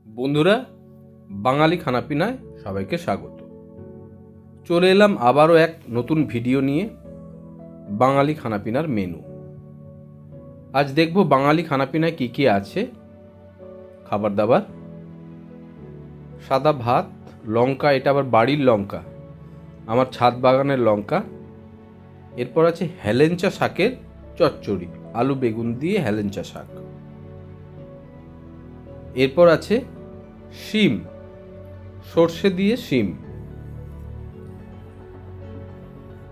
বন্ধুরা, বাঙালি খানাপিনায় সবাইকে স্বাগত। চলে এলাম আবারও এক নতুন ভিডিও নিয়ে। বাঙালি খানাপিনার মেনু। আজ দেখব বাঙালি খানাপিনায় কী কী আছে। খাবার দাবার, সাদা ভাত, লঙ্কা, এটা আবার বাড়ির লঙ্কা, আমার ছাদ বাগানের লঙ্কা। এরপর আছে হেলেঞ্চা শাকের চচ্চড়ি, আলু বেগুন দিয়ে হেলেঞ্চা শাক। এরপর আছে শিম, সর্ষে দিয়ে শিম,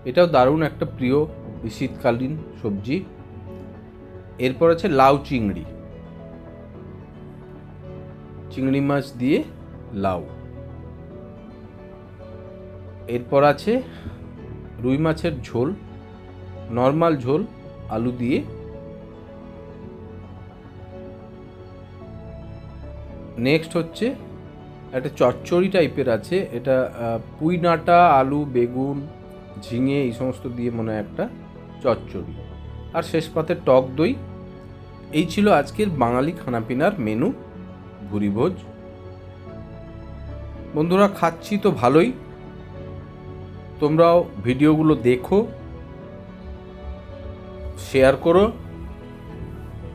এটাও দারুণ একটা প্রিয় শীতকালীন সবজি। এরপর আছে লাউ চিংড়ি, চিংড়ি মাছ দিয়ে লাউ। এরপর আছে রুই মাছের ঝোল, নর্মাল ঝোল আলু দিয়ে। নেক্সট হচ্ছে একটা চচ্চড়ি টাইপের আছে, এটা পুঁই ডাঁটা, আলু, বেগুন, ঝিঙে এই সমস্ত দিয়ে মনে হয় একটা চচ্চড়ি। আর শেষ পাতে টক দই। এই ছিল আজকের বাঙালি খানাপিনার মেনু, ভুরিভোজ। বন্ধুরা, খাচ্ছি তো ভালোই, তোমরাও ভিডিওগুলো দেখো, শেয়ার করো,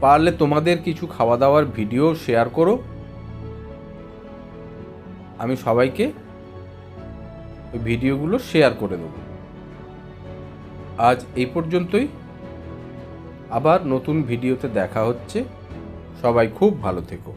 পারলে তোমাদের কিছু খাওয়া দাওয়ার ভিডিও শেয়ার করো। আমি সবাইকে ওই ভিডিওগুলো শেয়ার করে দেবো। আজ এই পর্যন্তই, আবার নতুন ভিডিওতে দেখা হচ্ছে। সবাই খুব ভালো থেকো।